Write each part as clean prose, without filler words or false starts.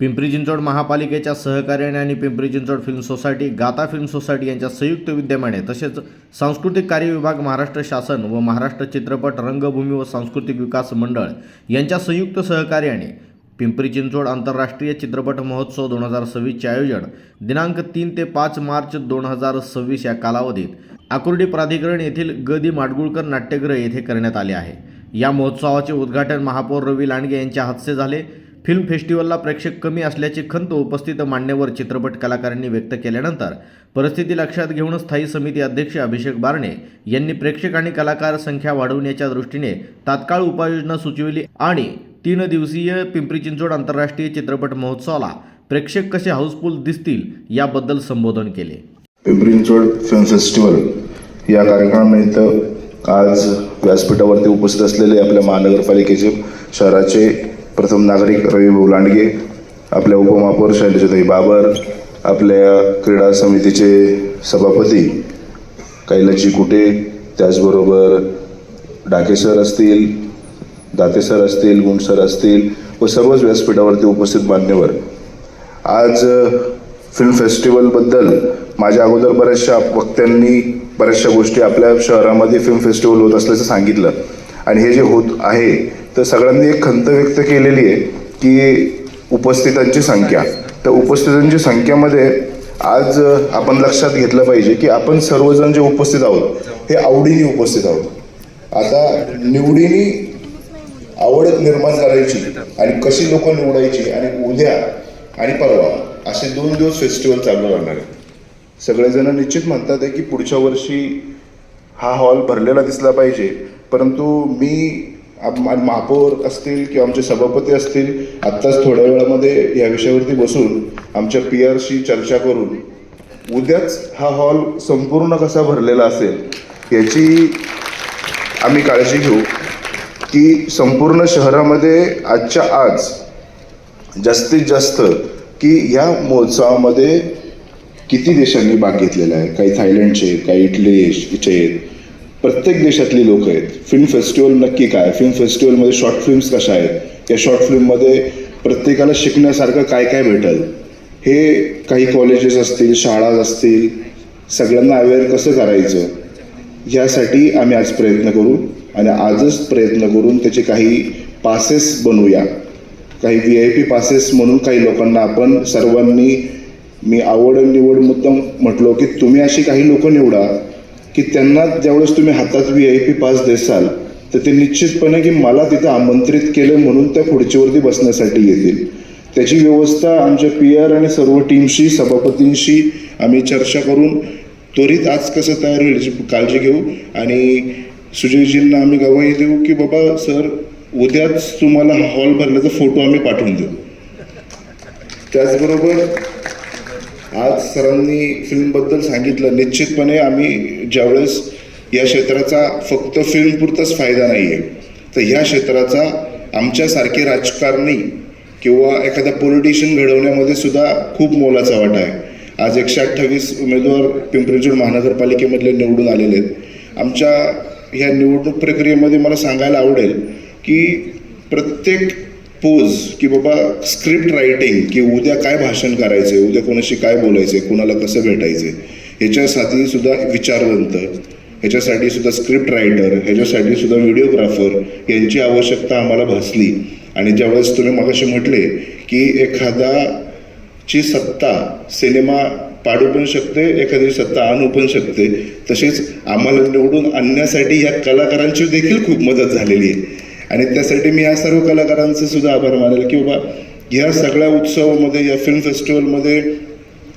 पिंपरी चिंचवड महापालिकेच्या सहकार्याने आणि पिंपरी चिंचवड फिल्म सोसायटी, गाथा फिल्म सोसायटी यांच्या संयुक्त विद्यमाने तसेच सांस्कृतिक कार्य विभाग, महाराष्ट्र शासन व महाराष्ट्र चित्रपट रंगभूमी व सांस्कृतिक विकास मंडळ यांच्या संयुक्त सहकार्याने पिंपरी चिंचवड आंतरराष्ट्रीय चित्रपट महोत्सव 2026चे आयोजन दिनांक 3 ते 5 मार्च 2026 या कालावधीत आकुर्डी प्राधिकरण येथील ग.दी. माडगुळकर नाट्यगृह येथे करण्यात आले आहे। या महोत्सवाचे उद्घाटन महापौर रवी लांडगे यांच्या हस्ते झाले। फिल्म फेस्टिवलला प्रेक्षक कमी असल्याची खंत उपस्थित मान्यवर चित्रपट कलाकारांनी व्यक्त केल्यानंतर परिस्थिती लक्षात घेऊन स्थायी समिती अध्यक्ष अभिषेक बारणे यांनी प्रेक्षक आणि कलाकार संख्या वाढवण्याच्या दृष्टीने तात्काळ उपाययोजना सुचविली आणि 3 दिवसीय पिंपरी चिंचवड आंतरराष्ट्रीय चित्रपट महोत्सवाला प्रेक्षक कसे हाऊसफुल दिसतील याबद्दल संबोधन केले। पिंपरी चिंचवड फिल्म फेस्टिवल या कार्यक्रमानिमित्त आज व्यासपीठावरती उपस्थित असलेले आपल्या महानगरपालिकेचे शहराचे प्रथम नागरिक रवी लांडगे, आपल्या उपमहापौर शैलजाताई बाबर, आपल्या क्रीडा समितीचे सभापती कैलासजी कुटे, त्याचबरोबर डाके सर असतील, दाते सर असतील, गुंड सर असतील व सर्वच व्यासपीठावरती उपस्थित मान्यवर, आज फिल्म फेस्टिवलबद्दल माझ्या अगोदर बऱ्याचशा वक्त्यांनी बऱ्याचशा गोष्टी आपल्या शहरामध्ये फिल्म फेस्टिवल होत असल्याचं सांगितलं आणि हे जे होत आहे तर सगळ्यांनी एक खंत व्यक्त केलेली आहे की उपस्थितांची संख्या, तर उपस्थितांची संख्येमध्ये आज आपण लक्षात घेतलं पाहिजे की आपण सर्वजण जे उपस्थित आहोत हे आवडीने उपस्थित आहोत। आता निवडीने आवड निर्माण करायची आणि कशी लोक निवडायची आणि उद्या आणि परवा असे 2 दिवस फेस्टिवल चालू राहणार आहे। सगळेजण निश्चित म्हणतात आहे की पुढच्या वर्षी हा हॉल भरलेला दिसला पाहिजे, परंतु मी महापौर असतील किंवा आमचे सभापती असतील आत्ताच थोड्या वेळामध्ये या विषयावरती बसून आमच्या पीआरशी चर्चा करून उद्याच हा हॉल संपूर्ण कसा भरलेला असेल याची आम्ही काळजी घेऊ की संपूर्ण शहरामध्ये आजच्या आज जास्तीत जास्त की या महोत्सवामध्ये किती देशांनी भाग घेतलेला आहे, काही थायलंडचे, काही इटलीचे आहेत, प्रत्येक देशातली लोक आहेत। फिल्म फेस्टिवल नक्की काय, फिल्म फेस्टिवलमध्ये शॉर्ट फिल्म्स कशा आहेत, या शॉर्ट फिल्ममध्ये प्रत्येकाला शिकण्यासारखं काय काय भेटेल, हे काही कॉलेजेस असतील, शाळा असतील, सगळ्यांना अवेअर कसं करायचं यासाठी आम्ही आज प्रयत्न करू आणि आजच प्रयत्न करून त्याचे काही पासेस बनवूया, काही VIP पासेस म्हणून काही लोकांना आपण सर्वांनी, मी आवड निवड मुद्दाम म्हटलो की तुम्ही अशी काही लोक निवडा की त्यांना ज्यावेळेस तुम्ही हातात VIP पास देसाल तर ते निश्चितपणे की मला तिथं आमंत्रित केलं म्हणून त्या खुर्चीवरती बसण्यासाठी येतील। त्याची व्यवस्था आमच्या PR आणि सर्व टीमशी, सभापतींशी आम्ही चर्चा करून त्वरित आज कसं तयार होईल याची काळजी घेऊ आणि सुजयजींना आम्ही गवाही देऊ की बाबा सर उद्याच तुम्हाला हॉल भरल्याचा फोटो आम्ही पाठवून देऊ। त्याचबरोबर आज सरांनी फिल्मबद्दल सांगितलं, निश्चितपणे आम्ही ज्यावेळेस या क्षेत्राचा फक्त फिल्मपुरताच फायदा नाही आहे तर ह्या क्षेत्राचा आमच्यासारखे राजकारणी किंवा एखादा पॉलिटिशियन घडवण्यामध्ये सुद्धा खूप मोलाचा वाटा आहे। आज 128 उमेदवार पिंपरी चिंचवड महानगरपालिकेमधले निवडून आलेले आहेत। आमच्या ह्या निवडणूक प्रक्रियेमध्ये मला सांगायला आवडेल की प्रत्येक पोज की बाबा स्क्रिप्ट रायटिंग की उद्या काय भाषण करायचे, उद्या कोणाशी काय बोलायचे, कुणाला कसं भेटायचे, ह्याच्यासाठी सुद्धा विचारवंत, ह्याच्यासाठी सुद्धा स्क्रिप्ट रायटर, ह्याच्यासाठी सुद्धा व्हिडिओग्राफर यांची आवश्यकता आम्हाला भासली। आणि ज्यावेळेस तुम्ही मगाशी म्हटले की एखादाची सत्ता सिनेमा पाडू पण शकते, एखादी सत्ता आणू पण शकते, तसेच आम्हाला निवडून आणण्यासाठी या कलाकारांची देखील खूप मदत झालेली आहे आणि त्यासाठी मी या सर्व कलाकारांचे सुद्धा आभार मानेल की बाबा ह्या सगळ्या उत्सवामध्ये, या फिल्म फेस्टिवलमध्ये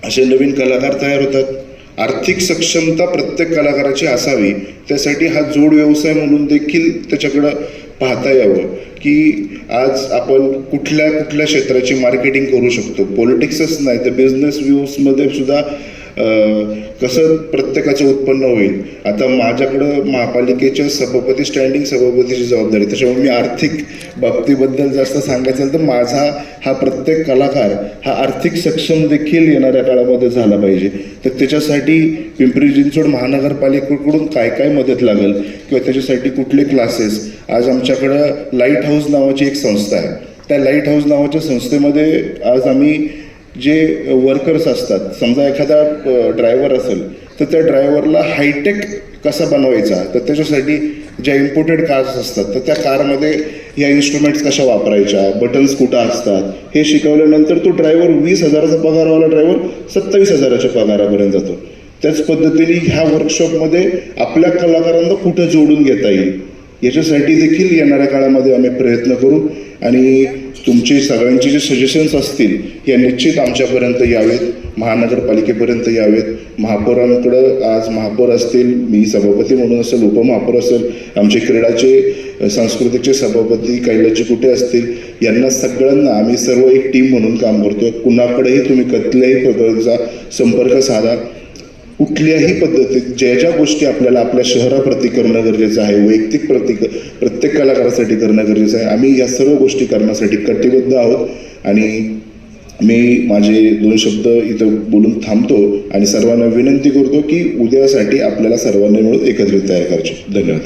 असे नवीन कलाकार तयार होतात। आर्थिक सक्षमता प्रत्येक कलाकाराची असावी, त्यासाठी हा जोड व्यवसाय म्हणून देखील त्याच्याकडं पाहता यावं की आज आपण कुठल्या कुठल्या क्षेत्राची मार्केटिंग करू शकतो, पॉलिटिक्सच नाही तर बिझनेस व्ह्यूजमध्ये सुद्धा कसं प्रत्येकाचं उत्पन्न होईल। आता माझ्याकडं महापालिकेच्या सभापती, स्टँडिंग सभापतीची जबाबदारी, त्याच्यामुळे मी आर्थिक बाबतीबद्दल जास्त सांगायचं तर माझा हा प्रत्येक कलाकार हा आर्थिक सक्षम देखील येणाऱ्या काळामध्ये झाला पाहिजे। तर त्याच्यासाठी पिंपरी चिंचवड महानगरपालिकेकडून काय काय मदत लागेल किंवा त्याच्यासाठी कुठले क्लासेस, आज आमच्याकडं लाईट हाऊस नावाची एक संस्था आहे त्या लाईट हाऊस नावाच्या संस्थेमध्ये आज आम्ही जे वर्कर्स असतात, समजा एखादा ड्रायव्हर असेल तर त्या ड्रायव्हरला हायटेक कसा बनवायचा, तर त्याच्यासाठी ज्या इम्पोर्टेड कार्स असतात तर त्या कारमध्ये ह्या इन्स्ट्रुमेंट्स कशा वापरायच्या, बटन्स कुठं असतात हे शिकवल्यानंतर तो ड्रायव्हर 20,000चा पगारवाला ड्रायव्हर 27,000च्या पगारापर्यंत जातो. त्याच पद्धतीने ह्या वर्कशॉपमध्ये आपल्या कलाकारांना कुठं जोडून घेता येईल याच्यासाठी देखील येणाऱ्या काळामध्ये आम्ही प्रयत्न करू आणि तुमचे सगळ्यांचे जे सजेशन्स असतील या निश्चित आमच्यापर्यंत यावेत, महानगरपालिकेपर्यंत यावेत. महापौरांकडं आज महापौर असतील, मी सभापती म्हणून असेल, उपमहापौर असेल, आमचे क्रीडाचे सांस्कृतिकचे सभापती कैलासजी कुठे असतील, यांना सगळ्यांना आम्ही सर्व एक टीम म्हणून काम करतोय. कुणाकडेही तुम्ही कसल्याही प्रकारचा संपर्क साधा, कुठल्याही पद्धतीत ज्या ज्या गोष्टी आपल्याला आपल्या शहराप्रती करणं गरजेचं आहे, वैयक्तिक प्रत्येक कलाकारासाठी करणं गरजेचं आहे, आम्ही या सर्व गोष्टी करण्यासाठी कटिबद्ध आहोत. आणि मी माझे 2 शब्द इथं बोलून थांबतो आणि सर्वांना विनंती करतो की उद्यासाठी आपल्याला सर्वांनी मिळून एकत्रित तयार करायचे. धन्यवाद.